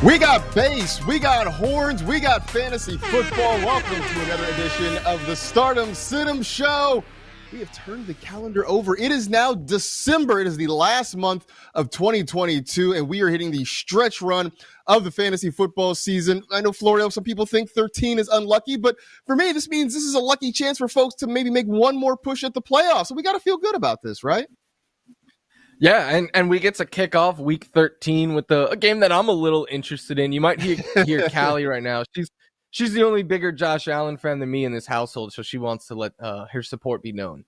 We got bass, we got horns, we got fantasy football. Welcome to another edition of the Stardom Sid'em Show. We have turned the calendar over. It is now December. It is the last month of 2022, and we are hitting the stretch run of the fantasy football season. I know, Florio, some people think 13 is unlucky, but for me, this means this is a lucky chance for folks to maybe make one more push at the playoffs. So we got to feel good about this, right? Yeah, and we get to kick off week 13 with a game that I'm a little interested in. You might hear Callie right now. She's the only bigger Josh Allen fan than me in this household, so she wants to let her support be known.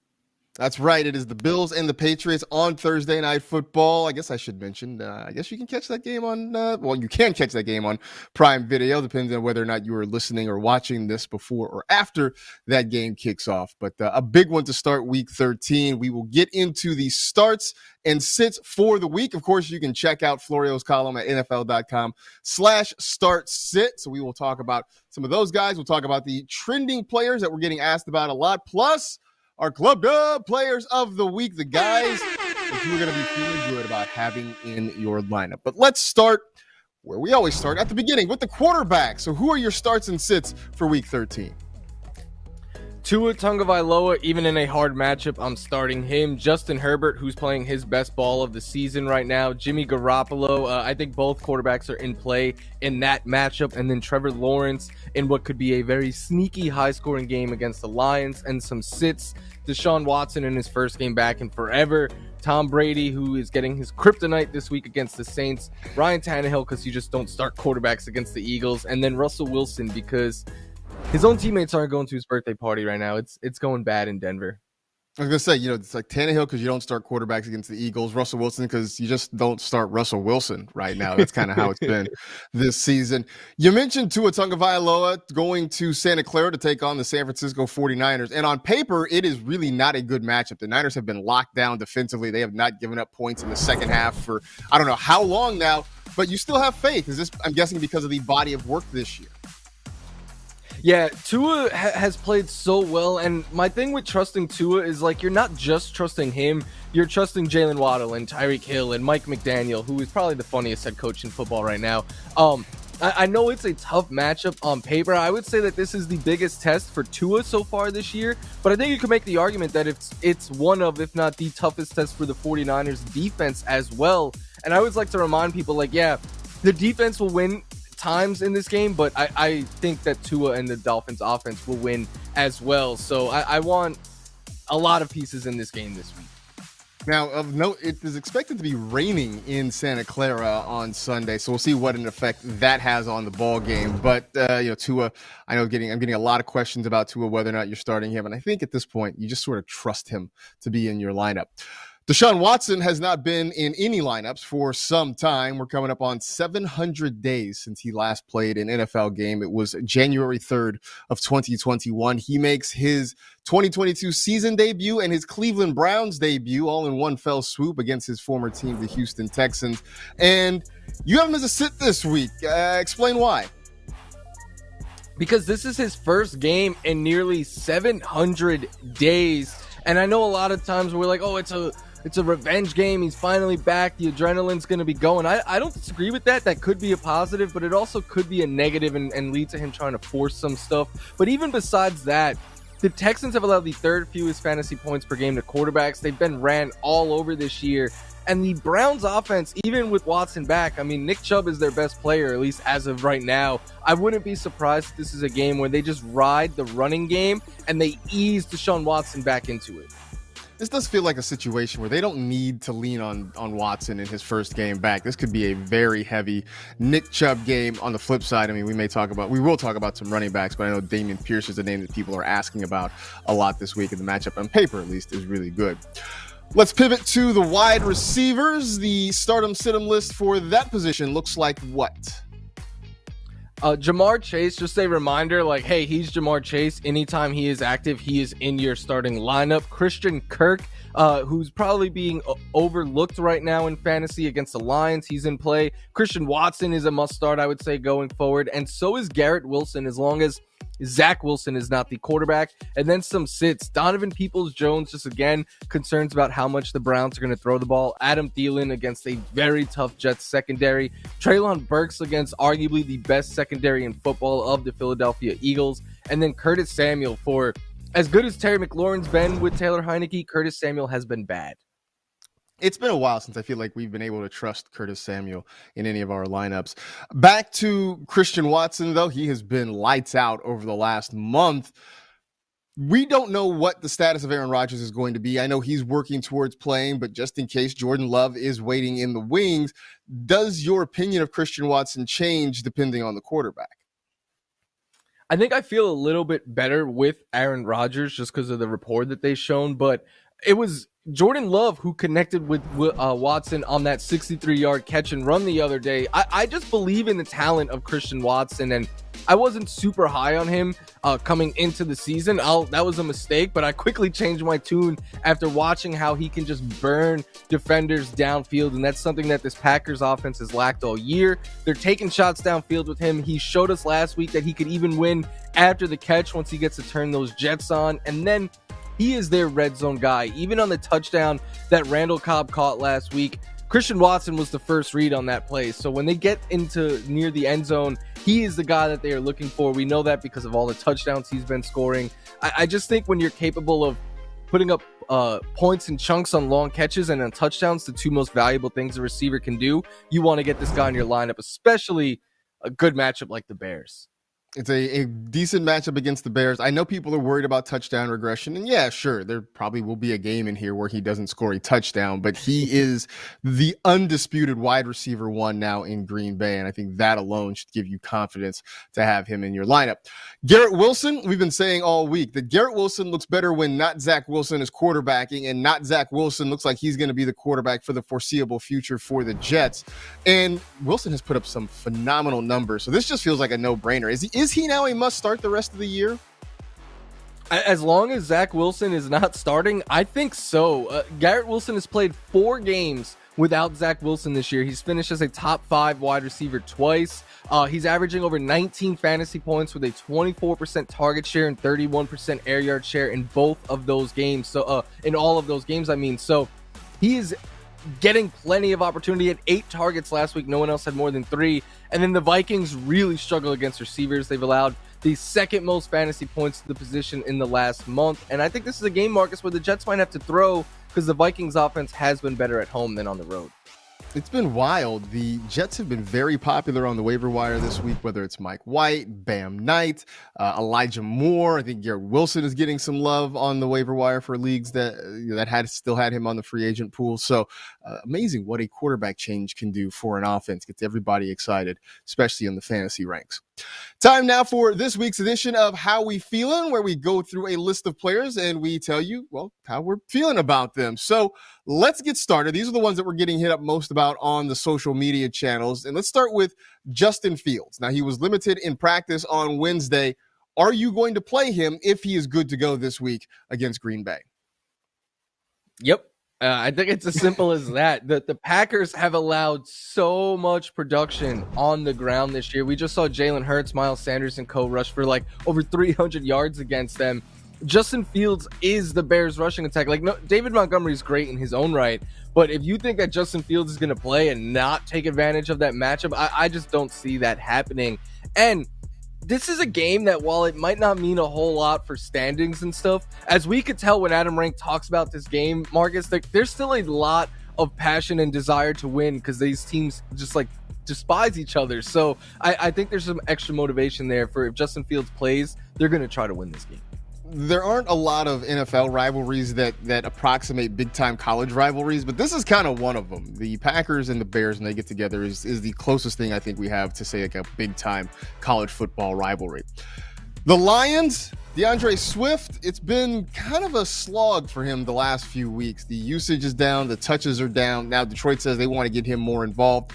That's right. It is the Bills and the Patriots on Thursday Night Football. I guess I should mention, I guess you can catch that game on, you can catch that game on Prime Video, depending on whether or not you are listening or watching this before or after that game kicks off. But a big one to start week 13. We will get into the starts and sits for the week. Of course, you can check out Florio's column at NFL.com/start-sit. So we will talk about some of those guys. We'll talk about the trending players that we're getting asked about a lot. Plus, our Club Dub Players of the Week, the guys that you are going to be feeling good about having in your lineup. But let's start where we always start, at the beginning, with the quarterback. So who are your starts and sits for Week 13? Tua Tagovailoa, even in a hard matchup, I'm starting him. Justin Herbert, who's playing his best ball of the season right now. Jimmy Garoppolo, I think both quarterbacks are in play in that matchup. And then Trevor Lawrence in what could be a very sneaky high-scoring game against the Lions, and some sits. Deshaun Watson in his first game back in forever. Tom Brady, who is getting his kryptonite this week against the Saints. Ryan Tannehill, because you just don't start quarterbacks against the Eagles. And then Russell Wilson, because his own teammates aren't going to his birthday party right now. It's going bad in Denver. I was going to say, it's like Tannehill because you don't start quarterbacks against the Eagles. Russell Wilson because you just don't start Russell Wilson right now. That's kind of how it's been this season. You mentioned Tua Tagovailoa going to Santa Clara to take on the San Francisco 49ers. And on paper, it is really not a good matchup. The Niners have been locked down defensively. They have not given up points in the second half for I don't know how long now. But you still have faith. Is this, I'm guessing, because of the body of work this year? Yeah, Tua has played so well, and my thing with trusting Tua is, like, you're not just trusting him, you're trusting Jalen Waddle and Tyreek Hill and Mike McDaniel, who is probably the funniest head coach in football right now. I know it's a tough matchup on paper. I would say that this is the biggest test for Tua so far this year, but I think you could make the argument that it's one of, if not the toughest test for the 49ers defense as well. And I always like to remind people, like, yeah, the defense will win times in this game, but I think that Tua and the Dolphins offense will win as well. So I want a lot of pieces in this game this week. Now, of note, it is expected to be raining in Santa Clara on Sunday, so we'll see what an effect that has on the ball game. But Tua, I'm getting a lot of questions about Tua, whether or not you're starting him, and I think at this point you just sort of trust him to be in your lineup. Deshaun Watson has not been in any lineups for some time. We're coming up on 700 days since he last played an NFL game. It was January 3rd of 2021. He makes his 2022 season debut and his Cleveland Browns debut all in one fell swoop against his former team, the Houston Texans. And you have him as a sit this week. Explain why. Because this is his first game in nearly 700 days. And I know a lot of times we're like, oh, it's a revenge game. He's finally back. The adrenaline's going to be going. I don't disagree with that. That could be a positive, but it also could be a negative and lead to him trying to force some stuff. But even besides that, the Texans have allowed the third fewest fantasy points per game to quarterbacks. They've been ran all over this year. And the Browns offense, even with Watson back, I mean, Nick Chubb is their best player, at least as of right now. I wouldn't be surprised if this is a game where they just ride the running game and they ease Deshaun Watson back into it. This does feel like a situation where they don't need to lean on Watson in his first game back. This could be a very heavy Nick Chubb game. On the flip side, I mean, we will talk about some running backs, but I know Dameon Pierce is a name that people are asking about a lot this week, and the matchup on paper, at least, is really good. Let's pivot to the wide receivers. The stardom sit-em list for that position looks like what? Jamar Chase, just a reminder, like, hey, he's Jamar Chase. Anytime he is active, he is in your starting lineup. Christian Kirk, who's probably being overlooked right now in fantasy against the Lions, he's in play. Christian Watson is a must start, I would say, going forward. And so is Garrett Wilson, as long as Zach Wilson is not the quarterback. And then some sits. Donovan Peoples-Jones, just again, concerns about how much the Browns are going to throw the ball. Adam Thielen against a very tough Jets secondary. Treylon Burks against arguably the best secondary in football of the Philadelphia Eagles. And then Curtis Samuel. For as good as Terry McLaurin's been with Taylor Heineke, Curtis Samuel has been bad. It's been a while since I feel like we've been able to trust Curtis Samuel in any of our lineups. Back to Christian Watson, though. He has been lights out over the last month. We don't know what the status of Aaron Rodgers is going to be. I know he's working towards playing, but just in case Jordan Love is waiting in the wings, does your opinion of Christian Watson change depending on the quarterback? I think I feel a little bit better with Aaron Rodgers just because of the rapport that they've shown, but it was Jordan Love who connected with Watson on that 63-yard catch and run the other day. I just believe in the talent of Christian Watson, and I wasn't super high on him coming into the season. That was a mistake, but I quickly changed my tune after watching how he can just burn defenders downfield, and that's something that this Packers offense has lacked all year. They're taking shots downfield with him. He showed us last week that he could even win after the catch once he gets to turn those jets on, and then he is their red zone guy. Even on the touchdown that Randall Cobb caught last week, Christian Watson was the first read on that play. So when they get into near the end zone, he is the guy that they are looking for. We know that because of all the touchdowns he's been scoring. I just think when you're capable of putting up points and chunks on long catches and on touchdowns, the two most valuable things a receiver can do, you want to get this guy in your lineup, especially a good matchup like the Bears. It's a decent matchup against the Bears. I know people are worried about touchdown regression, and yeah, sure, there probably will be a game in here where he doesn't score a touchdown, but he is the undisputed wide receiver one now in Green Bay, and I think that alone should give you confidence to have him in your lineup. Garrett Wilson, we've been saying all week that Garrett Wilson looks better when not Zach Wilson is quarterbacking, and not Zach Wilson looks like he's going to be the quarterback for the foreseeable future for the Jets, and Wilson has put up some phenomenal numbers, so this just feels like a no-brainer. Is he now a must start the rest of the year? As long as Zach Wilson is not starting, I think so. Garrett Wilson has played 4 games without Zach Wilson this year. He's finished as a top 5 wide receiver twice. He's averaging over 19 fantasy points with a 24% target share and 31% air yard share in both of those games. So in all of those games, I mean. So he is getting plenty of opportunity. He had 8 targets last week. No one else had more than 3. And then the Vikings really struggle against receivers. They've allowed the second most fantasy points to the position in the last month. And I think this is a game, Marcus, where the Jets might have to throw because the Vikings offense has been better at home than on the road. It's been wild. The Jets have been very popular on the waiver wire this week, whether it's Mike White, Bam Knight, Elijah Moore. I think Garrett Wilson is getting some love on the waiver wire for leagues that still had him on the free agent pool. So amazing what a quarterback change can do for an offense. Gets everybody excited, especially in the fantasy ranks. Time now for this week's edition of How We Feeling, where we go through a list of players and we tell you, well, how we're feeling about them. So let's get started. These are the ones that we're getting hit up most about on the social media channels. And let's start with Justin Fields. Now, he was limited in practice on Wednesday. Are you going to play him if he is good to go this week against Green Bay? Yep. I think it's as simple as that. The Packers have allowed so much production on the ground this year. We just saw Jalen Hurts, Miles Sanders, and co rush for like over 300 yards against them. Justin Fields is the Bears rushing attack. Like, no, David Montgomery is great in his own right, but if you think that Justin Fields is going to play and not take advantage of that matchup, I just don't see that happening. And this is a game that, while it might not mean a whole lot for standings and stuff, as we could tell when Adam Rank talks about this game, Marcus, there's still a lot of passion and desire to win because these teams just like despise each other. So I think there's some extra motivation there for if Justin Fields plays, they're going to try to win this game. There aren't a lot of NFL rivalries that approximate big-time college rivalries, but this is kind of one of them. The Packers and the Bears, when they get together, is the closest thing I think we have to, say, like a big-time college football rivalry. The Lions, DeAndre Swift, it's been kind of a slog for him the last few weeks. The usage is down, the touches are down. Now Detroit says they want to get him more involved.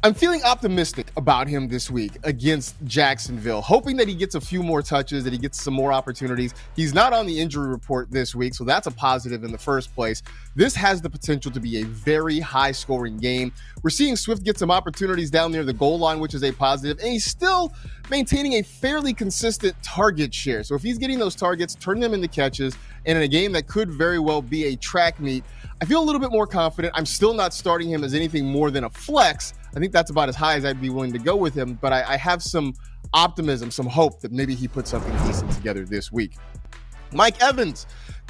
I'm feeling optimistic about him this week against Jacksonville, hoping that he gets a few more touches, that he gets some more opportunities. He's not on the injury report this week, so that's a positive in the first place. This has the potential to be a very high-scoring game. We're seeing Swift get some opportunities down near the goal line, which is a positive, and he's still maintaining a fairly consistent target share. So if he's getting those targets, turn them into catches, and in a game that could very well be a track meet, I feel a little bit more confident. I'm still not starting him as anything more than a flex. I think that's about as high as I'd be willing to go with him, but I have some optimism, some hope that maybe he puts something decent together this week. Mike Evans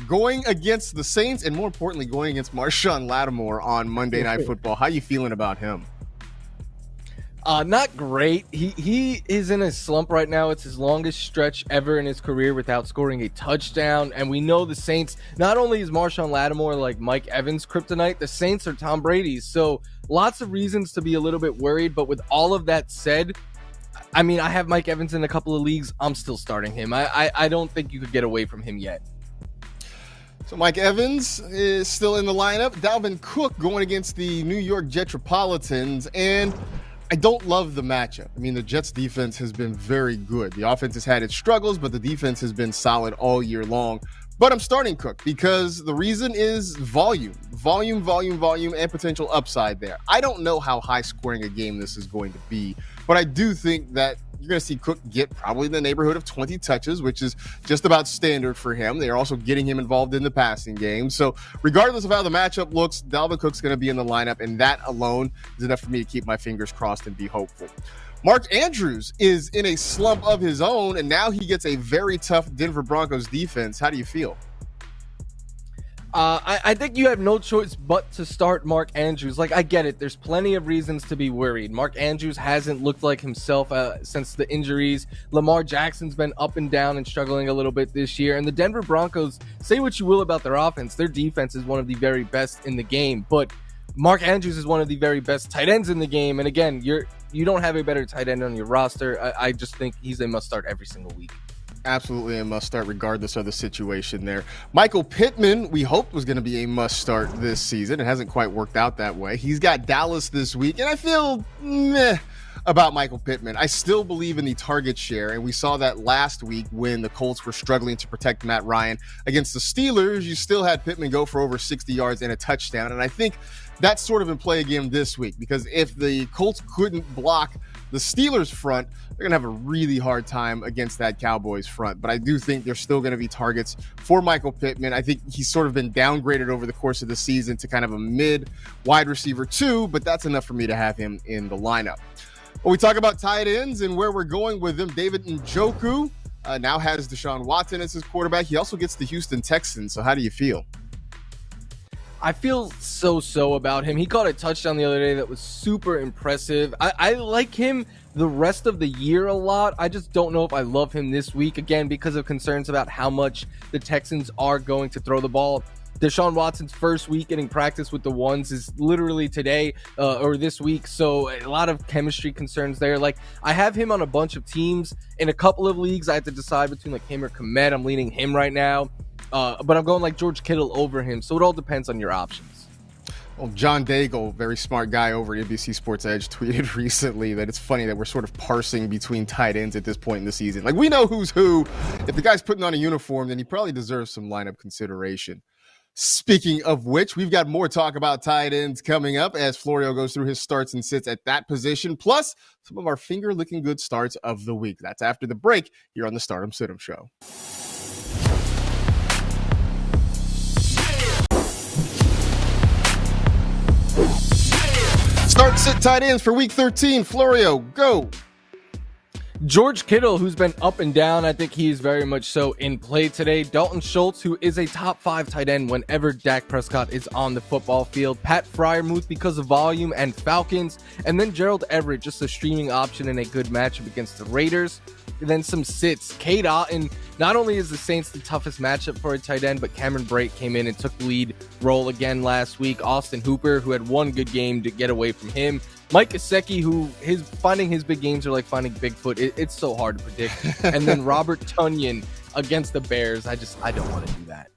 going against the Saints, and more importantly, going against Marshawn Lattimore on Monday Night Football. How you feeling about him? Not great. He is in a slump right now. It's his longest stretch ever in his career without scoring a touchdown. And we know the Saints, not only is Marshawn Lattimore like Mike Evans' kryptonite, the Saints are Tom Brady's. So lots of reasons to be a little bit worried. But with all of that said, I mean, I have Mike Evans in a couple of leagues. I'm still starting him. I don't think you could get away from him yet. So Mike Evans is still in the lineup. Dalvin Cook going against the New York Jetropolitans, and I don't love the matchup. I mean, the Jets defense has been very good. The offense has had its struggles, but the defense has been solid all year long. But I'm starting Cook because the reason is volume, and potential upside there. I don't know how high scoring a game this is going to be, but I do think that you're going to see Cook get probably in the neighborhood of 20 touches, which is just about standard for him. They're also getting him involved in the passing game. So regardless of how the matchup looks, Dalvin Cook's going to be in the lineup, and that alone is enough for me to keep my fingers crossed and be hopeful. Mark Andrews is in a slump of his own, and now he gets a very tough Denver Broncos defense. How do you feel? I think you have no choice but to start Mark Andrews. Like, I get it. There's plenty of reasons to be worried. Mark Andrews hasn't looked like himself since the injuries. Lamar Jackson's been up and down and struggling a little bit this year. And the Denver Broncos, say what you will about their offense, their defense is one of the very best in the game. But Mark Andrews is one of the very best tight ends in the game. And again, you don't have a better tight end on your roster. I just think he's a must start every single week. Absolutely a must start regardless of the situation there. Michael Pittman, we hoped was going to be a must start this season. It hasn't quite worked out that way. He's got Dallas this week, and I feel meh about Michael Pittman. I still believe in the target share, and we saw that last week when the Colts were struggling to protect Matt Ryan against the Steelers. You still had Pittman go for over 60 yards and a touchdown, and I think that's sort of in play again this week, because if the Colts couldn't block the Steelers front, they're going to have a really hard time against that Cowboys front. But I do think there's still going to be targets for Michael Pittman. I think he's sort of been downgraded over the course of the season to kind of a mid wide receiver 2, but that's enough for me to have him in the lineup. When we talk about tight ends and where we're going with them, David Njoku now has Deshaun Watson as his quarterback. He also gets the Houston Texans. So how do you feel? I feel so about him. He caught a touchdown the other day that was super impressive. I like him the rest of the year a lot. I just don't know if I love him this week, again, because of concerns about how much the Texans are going to throw the ball. Deshaun Watson's first week getting practice with the ones is literally today or this week. So a lot of chemistry concerns there. Like, I have him on a bunch of teams. In a couple of leagues, I have to decide between like him or Komet. I'm leaning him right now. But I'm going like George Kittle over him. So it all depends on your options. Well, John Daigle, very smart guy over at NBC Sports Edge, tweeted recently that it's funny that we're sort of parsing between tight ends at this point in the season. Like, we know who's who. If the guy's putting on a uniform, then he probably deserves some lineup consideration. Speaking of which, we've got more talk about tight ends coming up as Florio goes through his starts and sits at that position, plus some of our finger-licking good starts of the week. That's after the break here on the Stardom Situm Show. Start sit tight ends for week 13. Florio, go. George Kittle, who's been up and down, I think he's very much so in play today. Dalton Schultz, who is a top 5 tight end whenever Dak Prescott is on the football field. Pat Freiermuth because of volume and Falcons. And then Gerald Everett, just a streaming option and a good matchup against the Raiders. And then some sits. Cade Otton, not only is the Saints the toughest matchup for a tight end, but Cameron Brate came in and took the lead role again last week. Austin Hooper, who had one good game to get away from him. Mike Gesicki, who finding his big games are like finding Bigfoot. It's so hard to predict. And then Robert Tonyan against the Bears. I don't want to do that.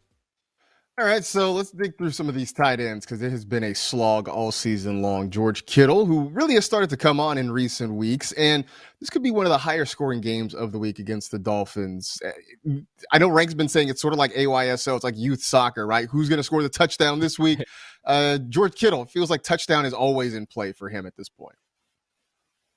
All right, so let's dig through some of these tight ends because it has been a slog all season long. George Kittle, who really has started to come on in recent weeks, and this could be one of the higher scoring games of the week against the Dolphins. I know Rank's been saying it's sort of like AYSO, it's like youth soccer, right? Who's going to score the touchdown this week? George Kittle, it feels like touchdown is always in play for him at this point.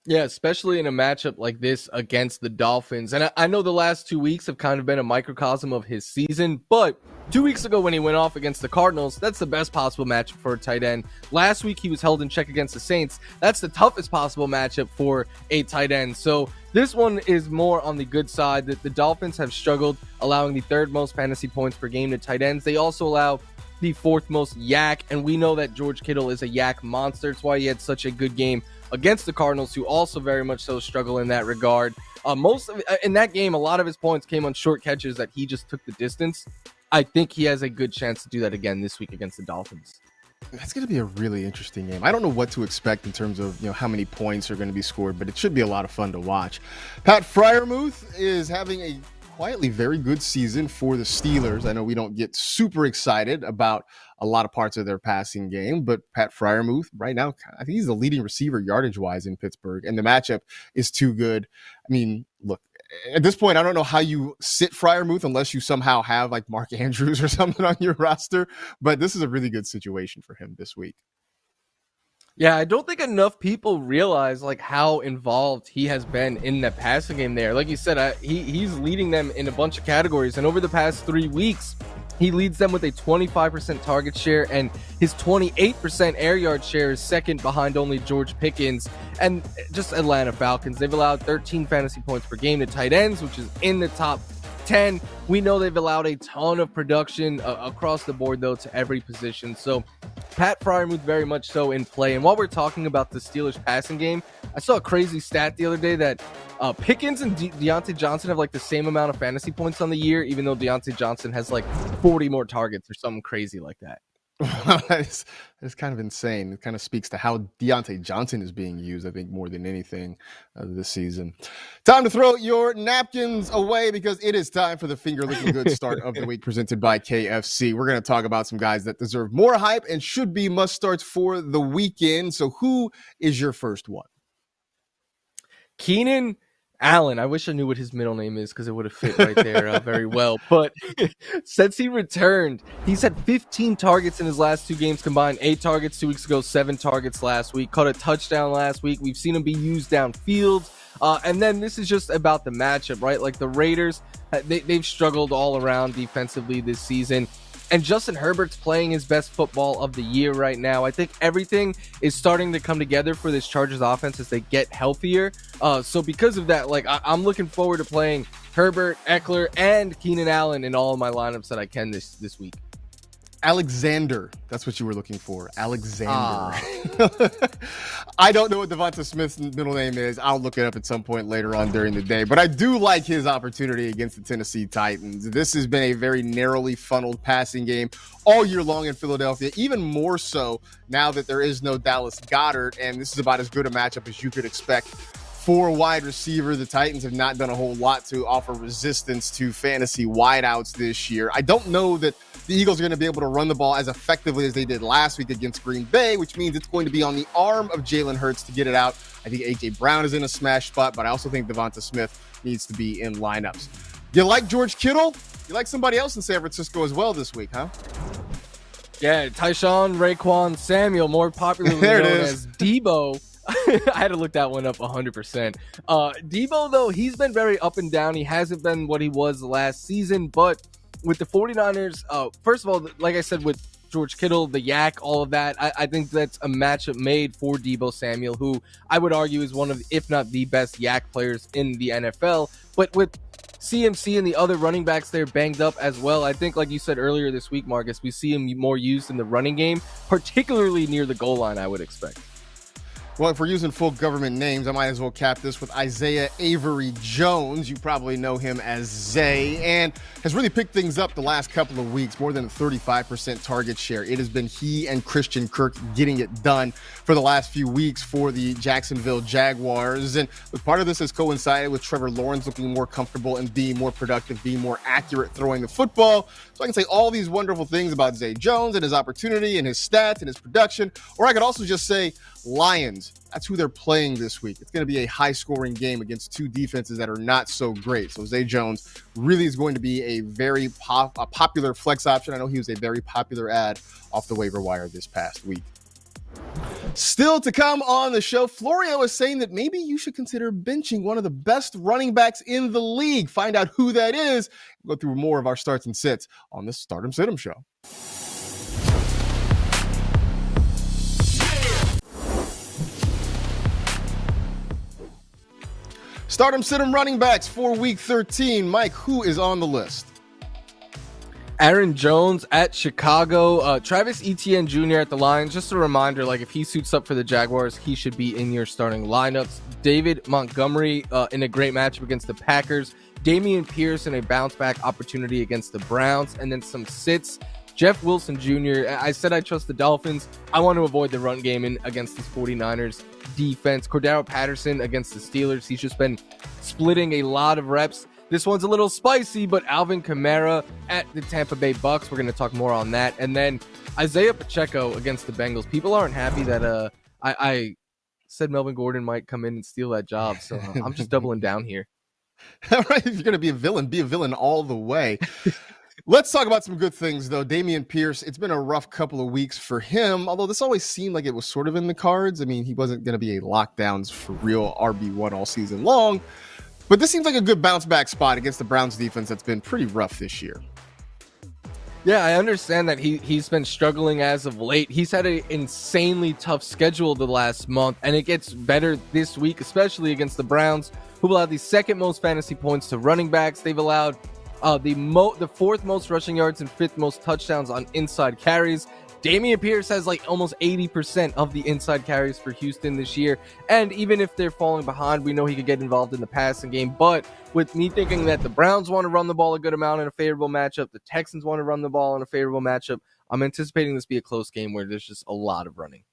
Yeah, especially in a matchup like this against the Dolphins. And I know the last 2 weeks have kind of been a microcosm of his season, but 2 weeks ago when he went off against the Cardinals, that's the best possible matchup for a tight end. Last week he was held in check against the Saints. That's the toughest possible matchup for a tight end. So this one is more on the good side. That the Dolphins have struggled, allowing the third most fantasy points per game to tight ends. They also allow the fourth most yak, and we know that George Kittle is a yak monster. It's why he had such a good game against the Cardinals, who also very much so struggle in that regard. In that game, a lot of his points came on short catches that he just took the distance. I think he has a good chance to do that again this week against the Dolphins. That's going to be a really interesting game. I don't know what to expect in terms of how many points are going to be scored, but it should be a lot of fun to watch. Pat Freiermuth is having a quietly very good season for the Steelers. I know we don't get super excited about a lot of parts of their passing game, but Pat Freiermuth right now, I think he's the leading receiver yardage wise in Pittsburgh, and the matchup is too good. I mean, look, at this point, I don't know how you sit Freiermuth unless you somehow have like Mark Andrews or something on your roster, but this is a really good situation for him this week. Yeah, I don't think enough people realize like how involved he has been in that passing game there. Like you said, he's leading them in a bunch of categories, and over the past 3 weeks, he leads them with a 25% target share, and his 28% air yard share is second behind only George Pickens and just Atlanta Falcons. They've allowed 13 fantasy points per game to tight ends, which is in the top 10. We know they've allowed a ton of production across the board, though, to every position. So Pat Freiermuth very much so in play. And while we're talking about the Steelers passing game, I saw a crazy stat the other day that Pickens and Deontay Johnson have like the same amount of fantasy points on the year, even though Deontay Johnson has like 40 more targets or something crazy like that. it's kind of insane. It kind of speaks to how Deontay Johnson is being used, I think, more than anything this season. Time to throw your napkins away because it is time for the finger looking good start of the week presented by KFC. We're going to talk about some guys that deserve more hype and should be must starts for the weekend. So who is your first one? Keenan Allen. I wish I knew what his middle name is because it would have fit right there very well. But since he returned, he's had 15 targets in his last 2 games combined. 8 targets 2 weeks ago, 7 targets last week. Caught a touchdown last week. We've seen him be used downfield. And then this is just about the matchup, right? Like the Raiders, they've struggled all around defensively this season. And Justin Herbert's playing his best football of the year right now. I think everything is starting to come together for this Chargers offense as they get healthier. So because of that, like I'm looking forward to playing Herbert, Eckler, and Keenan Allen in all of my lineups that I can this week. Alexander. That's what you were looking for. Alexander. I don't know what Devonta Smith's middle name is. I'll look it up at some point later on during the day. But I do like his opportunity against the Tennessee Titans. This has been a very narrowly funneled passing game all year long in Philadelphia, even more so now that there is no Dallas Goedert. And this is about as good a matchup as you could expect for a wide receiver. The Titans have not done a whole lot to offer resistance to fantasy wideouts this year. I don't know that the Eagles are going to be able to run the ball as effectively as they did last week against Green Bay, which means it's going to be on the arm of Jalen Hurts to get it out. I think A.J. Brown is in a smash spot, but I also think Devonta Smith needs to be in lineups. You like George Kittle? You like somebody else in San Francisco as well this week, huh? Yeah, Tyshawn Raekwon Samuel, more popularly known as Debo. I had to look that one up 100%. Debo, though, he's been very up and down. He hasn't been what he was last season, but with the 49ers, first of all, like I said, with George Kittle, the yak, all of that, I think that's a matchup made for Debo Samuel, who I would argue is one of, if not the best yak players in the NFL. But with CMC and the other running backs there banged up as well, I think, like you said earlier this week, Marcus, we see him more used in the running game, particularly near the goal line, I would expect. Well, if we're using full government names, I might as well cap this with Isaiah Avery Jones. You probably know him as Zay, and has really picked things up the last couple of weeks, more than a 35% target share. It has been he and Christian Kirk getting it done for the last few weeks for the Jacksonville Jaguars. And part of this has coincided with Trevor Lawrence looking more comfortable and being more productive, being more accurate throwing the football. So I can say all these wonderful things about Zay Jones and his opportunity and his stats and his production, or I could also just say Lions. That's who they're playing this week. It's going to be a high-scoring game against two defenses that are not so great. So Zay Jones really is going to be a very popular flex option. I know he was a very popular ad off the waiver wire this past week. Still to come on the show, Florio is saying that maybe you should consider benching one of the best running backs in the league. Find out who that is. We'll go through more of our starts and sits on the Start 'em Sit 'em show. Start 'em, sit 'em running backs for week 13. Mike, who is on the list? Aaron Jones at Chicago, Travis Etienne Jr. at the Lions. Just a reminder, like if he suits up for the Jaguars, he should be in your starting lineups. David Montgomery in a great matchup against the Packers. Dameon Pierce in a bounce back opportunity against the Browns. And then some sits. Jeff Wilson Jr. I said I trust the Dolphins. I want to avoid the run game against this 49ers defense. Cordero Patterson against the Steelers. He's just been splitting a lot of reps. This one's a little spicy, but Alvin Kamara at the Tampa Bay Bucks. We're going to talk more on that. And then Isaiah Pacheco against the Bengals. People aren't happy that I said Melvin Gordon might come in and steal that job. So I'm just doubling down here. All right, if you're going to be a villain all the way. Let's talk about some good things, though. Dameon Pierce, it's been a rough couple of weeks for him, although this always seemed like it was sort of in the cards. I mean, he wasn't going to be a lockdowns for real RB1 all season long, but this seems like a good bounce back spot against the Browns defense that's been pretty rough this year. Yeah, I understand that he's been struggling as of late. He's had an insanely tough schedule the last month, and it gets better this week, especially against the Browns, who allowed the second most fantasy points to running backs. They've allowed the fourth most rushing yards and fifth most touchdowns on inside carries. Dameon Pierce has like almost 80% of the inside carries for Houston this year. And even if they're falling behind, we know he could get involved in the passing game. But with me thinking that the Browns want to run the ball a good amount in a favorable matchup, the Texans want to run the ball in a favorable matchup, I'm anticipating this be a close game where there's just a lot of running.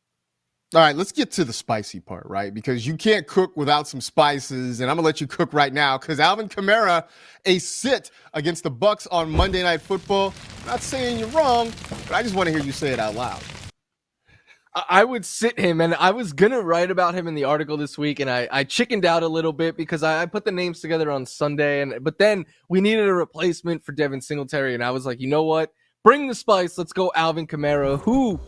All right, let's get to the spicy part, right? Because you can't cook without some spices, and I'm going to let you cook right now because Alvin Kamara, a sit against the Bucks on Monday Night Football. Not saying you're wrong, but I just want to hear you say it out loud. I would sit him, and I was going to write about him in the article this week, and I chickened out a little bit because I put the names together on Sunday, but then we needed a replacement for Devin Singletary, and I was like, you know what? Bring the spice. Let's go Alvin Kamara, who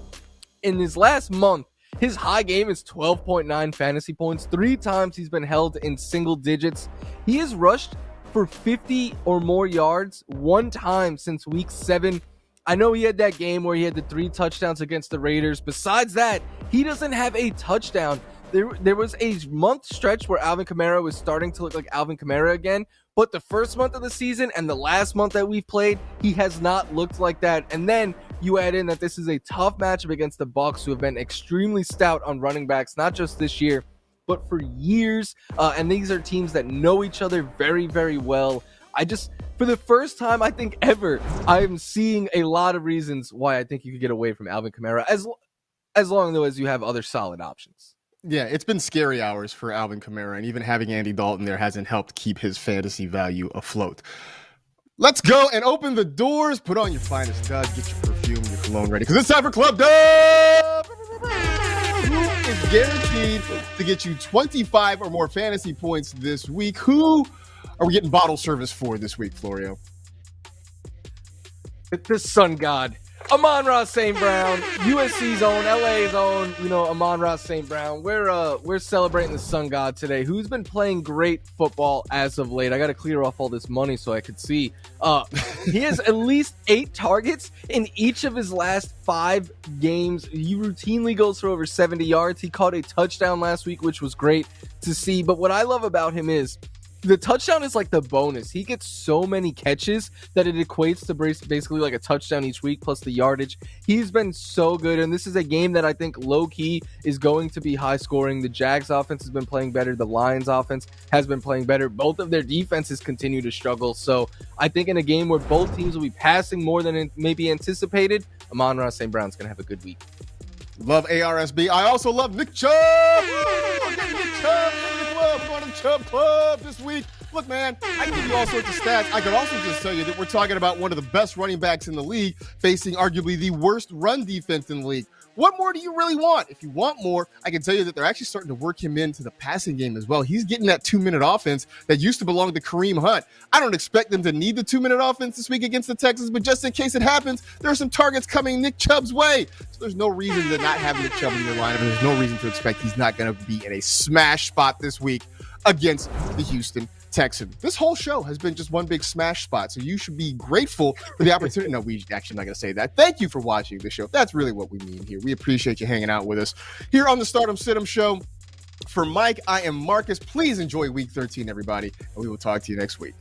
in his last month, his high game is 12.9 fantasy points. 3 times he's been held in single digits. He has rushed for 50 or more yards 1 time since week 7. I know he had that game where he had the 3 touchdowns against the Raiders. Besides that, he doesn't have a touchdown. There was a month stretch where Alvin Kamara was starting to look like Alvin Kamara again, but the first month of the season and the last month that we've played, he has not looked like that. And then you add in that this is a tough matchup against the Bucs, who have been extremely stout on running backs, not just this year, but for years. And these are teams that know each other very, very well. For the first time, I think ever, I'm seeing a lot of reasons why I think you could get away from Alvin Kamara, as long though as you have other solid options. Yeah, it's been scary hours for Alvin Kamara, and even having Andy Dalton there hasn't helped keep his fantasy value afloat. Let's go and open the doors, put on your finest Dove, get your perfume, your cologne ready, because it's time for Club Dove! Who is guaranteed to get you 25 or more fantasy points this week? Who are we getting bottle service for this week, Florio? It's the sun god. Amon-Ra St. Brown, USC's own, LA's own, Amon-Ra St. Brown. We're celebrating the sun god today, who's been playing great football as of late. I got to clear off all this money so I could see. He has at least 8 targets in each of his last 5 games. He routinely goes for over 70 yards. He caught a touchdown last week, which was great to see. But what I love about him is The touchdown is like the bonus. He gets so many catches that it equates to basically like a touchdown each week plus the yardage. He's been so good, and this is a game that I think low-key is going to be high scoring. The Jags offense has been playing better. The Lions offense has been playing better. Both of their defenses continue to struggle. So I think in a game where both teams will be passing more than maybe anticipated, Amon-Ra St. Brown's going to have a good week. Love ARSB. I also love Nick Chubb. I'm getting Nick Chubb in the club. I'm going to the Chubb Club this week. Look, man, I can give you all sorts of stats. I could also just tell you that we're talking about one of the best running backs in the league facing arguably the worst run defense in the league. What more do you really want? If you want more, I can tell you that they're actually starting to work him into the passing game as well. He's getting that 2-minute offense that used to belong to Kareem Hunt. I don't expect them to need the 2-minute offense this week against the Texans, but just in case it happens, there are some targets coming Nick Chubb's way. So there's no reason to not have Nick Chubb in your lineup, and there's no reason to expect he's not going to be in a smash spot this week against the Houston Texans. This whole show has been just one big smash spot, so you should be grateful for the opportunity. No, we actually not going to say that. Thank you for watching the show. That's really what we mean here. We appreciate you hanging out with us here on the Stardom Sit-'em Show. For Mike, I am Marcus. Please enjoy Week 13, everybody, and we will talk to you next week.